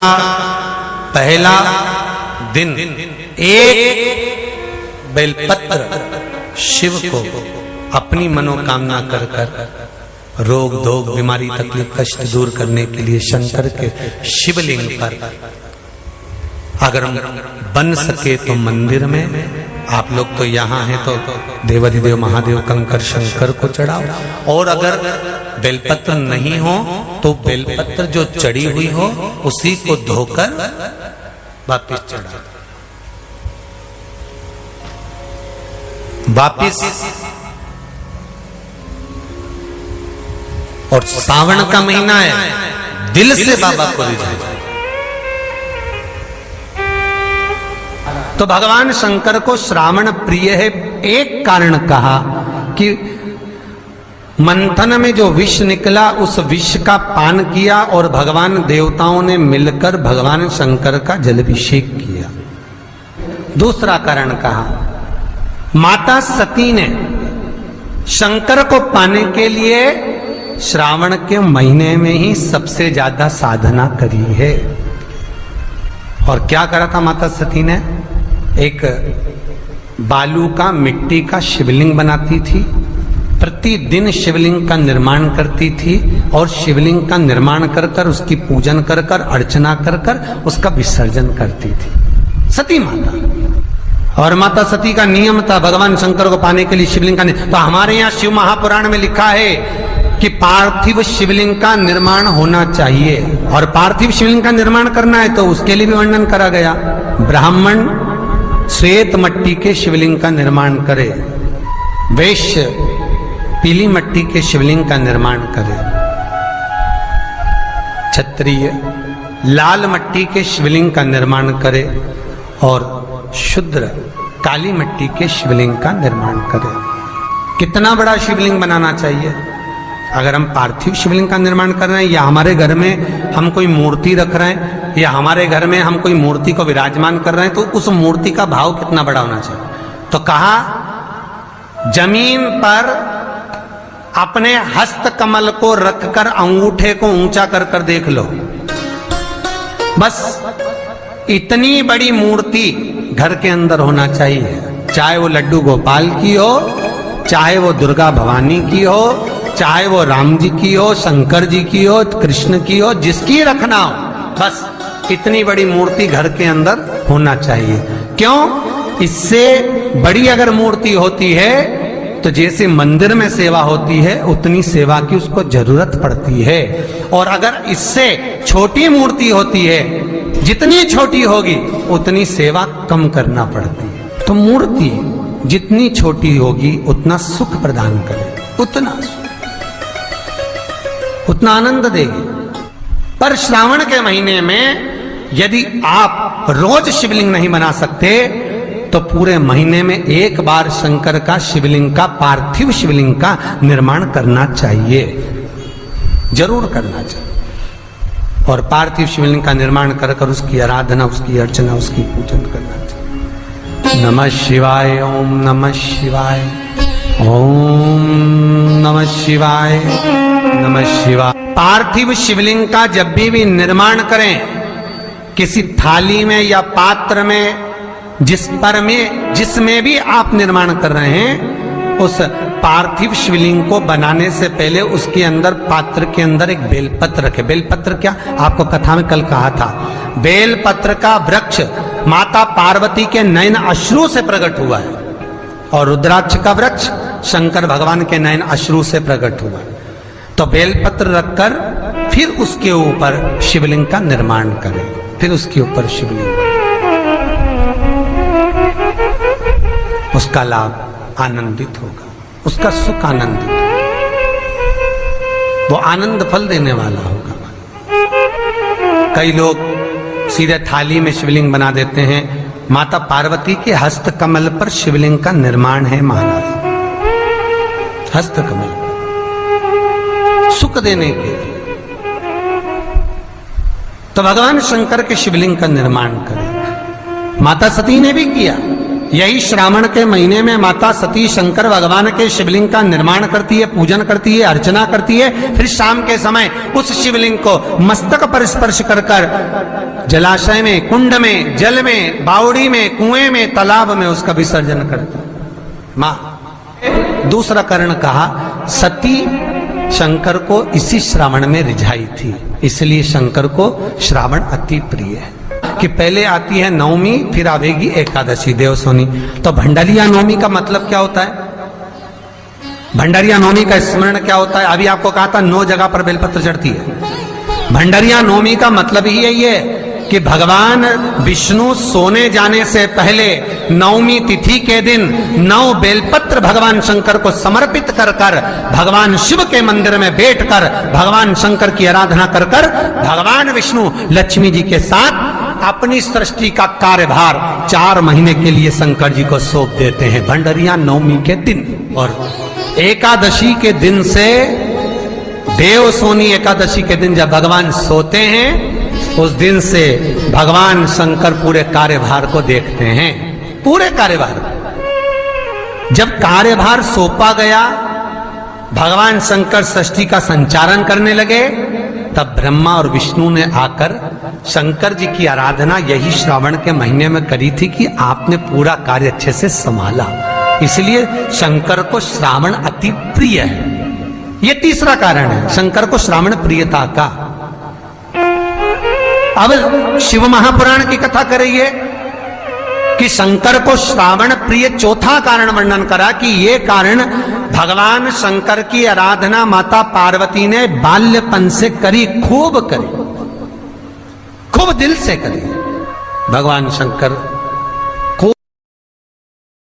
का पहला दिन एक बेलपत्र शिव को अपनी मनोकामना कर कर रोग धोग बीमारी तकलीफ कष्ट दूर करने के लिए शंकर के शिवलिंग पर अगर बन सके तो मंदिर में, आप लोग तो यहाँ हैं तो देवाधिदेव महादेव कंकर शंकर को चढ़ाओ, और अगर बेलपत्र नहीं हो तो बेलपत्र जो चढ़ी हुई हो उसी को धोकर वापिस चढ़ाओ। वापिस और सावन का महीना है, दिल से बाबा को रिझाओ। तो भगवान शंकर को श्रावण प्रिय है, एक कारण कहा कि मंथन में जो विष निकला उस विष का पान किया और भगवान देवताओं ने मिलकर भगवान शंकर का जलाभिषेक किया। दूसरा कारण कहा, माता सती ने शंकर को पाने के लिए श्रावण के महीने में ही सबसे ज्यादा साधना करी है। और क्या करा था माता सती ने? एक बालू का मिट्टी का शिवलिंग बनाती थी, प्रतिदिन शिवलिंग का निर्माण करती थी और शिवलिंग का निर्माण कर कर उसकी पूजन कर कर अर्चना कर कर उसका विसर्जन करती थी सती माता। और माता सती का नियम था भगवान शंकर को पाने के लिए शिवलिंग का तो हमारे यहाँ शिव महापुराण में लिखा है कि पार्थिव शिवलिंग का निर्माण होना चाहिए, और पार्थिव शिवलिंग का निर्माण करना है तो उसके लिए भी वर्णन करा गया। ब्राह्मण श्वेत मट्टी के शिवलिंग का निर्माण करे, वैश्य पीली मट्टी के शिवलिंग का निर्माण करे, क्षत्रिय लाल मट्टी के शिवलिंग का निर्माण करे और शूद्र काली मट्टी के शिवलिंग का निर्माण करे। कितना बड़ा शिवलिंग बनाना चाहिए? अगर हम पार्थिव शिवलिंग का निर्माण कर रहे हैं या हमारे घर में हम कोई मूर्ति रख रहे हैं या हमारे घर में हम कोई मूर्ति को विराजमान कर रहे हैं तो उस मूर्ति का भाव कितना बड़ा होना चाहिए? तो कहा, जमीन पर अपने हस्त कमल को रखकर अंगूठे को ऊंचा कर कर देख लो, बस इतनी बड़ी मूर्ति घर के अंदर होना चाहिए। चाहे वो लड्डू गोपाल की हो, चाहे वो दुर्गा भवानी की हो, चाहे वो राम जी की हो, शंकर जी की हो, कृष्ण की हो, जिसकी रखना हो, बस इतनी बड़ी मूर्ति घर के अंदर होना चाहिए। क्यों? इससे बड़ी अगर मूर्ति होती है तो जैसे मंदिर में सेवा होती है उतनी सेवा की उसको जरूरत पड़ती है, और अगर इससे छोटी मूर्ति होती है, जितनी छोटी होगी उतनी सेवा कम करना पड़ती है। तो मूर्ति जितनी छोटी होगी उतना सुख प्रदान करे, उतना सुख, उतना आनंद देगी। पर श्रावण के महीने में यदि आप रोज शिवलिंग नहीं बना सकते तो पूरे महीने में एक बार शंकर का शिवलिंग का, पार्थिव शिवलिंग का निर्माण करना चाहिए, जरूर करना चाहिए। और पार्थिव शिवलिंग का निर्माण कर कर उसकी आराधना, उसकी अर्चना, उसकी पूजन करना चाहिए। नमः शिवाय, ओम नमः शिवाय, ओम नमः शिवाय, नमः शिवाय। पार्थिव शिवलिंग का जब भी निर्माण करें, किसी थाली में या पात्र में, जिसमें भी आप निर्माण कर रहे हैं, उस पार्थिव शिवलिंग को बनाने से पहले उसके अंदर, पात्र के अंदर एक बेलपत्र रखे। बेलपत्र क्या? आपको कथा में कल कहा था, बेलपत्र का वृक्ष माता पार्वती के नयन अश्रु से प्रकट हुआ है, और रुद्राक्ष का वृक्ष शंकर भगवान के नयन अश्रु से प्रकट हुआ है। तो बेलपत्र रखकर फिर उसके ऊपर शिवलिंग का निर्माण करें, फिर उसके ऊपर शिवलिंग, उसका लाभ आनंदित होगा, उसका सुख आनंदित होगा, वो आनंद फल देने वाला होगा। कई लोग सीधे थाली में शिवलिंग बना देते हैं। माता पार्वती के हस्त कमल पर शिवलिंग का निर्माण है महाराज, हस्त कमल सुख देने के लिए। तो भगवान शंकर के शिवलिंग का निर्माण करें। माता सती ने भी किया, यही श्रावण के महीने में माता सती शंकर भगवान के शिवलिंग का निर्माण करती है, पूजन करती है, अर्चना करती है। फिर शाम के समय उस शिवलिंग को मस्तक पर स्पर्श कर कर जलाशय में, कुंड में, जल में, बावड़ी में, कुएं में, तालाब में उसका विसर्जन करती है मां। दूसरा कारण कहा, सती शंकर को इसी श्रावण में रिझाई थी, इसलिए शंकर को श्रावण अति प्रिय है। कि पहले आती है नवमी, फिर आवेगी एकादशी देवसोनी। तो भंडारिया नवमी का मतलब क्या होता है? भंडारिया नवमी का स्मरण क्या होता है? अभी आपको कहा था 9 जगह पर बेलपत्र चढ़ती है। भंडारिया नवमी का मतलब ही यही है कि भगवान विष्णु सोने जाने से पहले नवमी तिथि के दिन 9 बेलपत्र भगवान शंकर को समर्पित कर कर भगवान शिव के मंदिर में बैठकर भगवान शंकर की आराधना कर कर भगवान विष्णु लक्ष्मी जी के साथ अपनी सृष्टि का कार्यभार 4 महीने के लिए शंकर जी को सौंप देते हैं भंडारिया नवमी के दिन। और एकादशी के दिन से, देवसोनी एकादशी के दिन जब भगवान सोते हैं, उस दिन से भगवान शंकर पूरे कार्यभार को देखते हैं, पूरे कार्यभार। जब कार्यभार सौंपा गया, भगवान शंकर सृष्टि का संचालन करने लगे, तब ब्रह्मा और विष्णु ने आकर शंकर जी की आराधना यही श्रावण के महीने में करी थी कि आपने पूरा कार्य अच्छे से संभाला, इसलिए शंकर को श्रावण अति प्रिय है। यह तीसरा कारण है शंकर को श्रावण प्रियता का। अब शिव महापुराण की कथा करिए कि शंकर को श्रावण प्रिय चौथा कारण वर्णन करा कि ये कारण भगवान शंकर की आराधना माता पार्वती ने बाल्यपन से करी, खूब करी, खूब दिल से करी। भगवान शंकर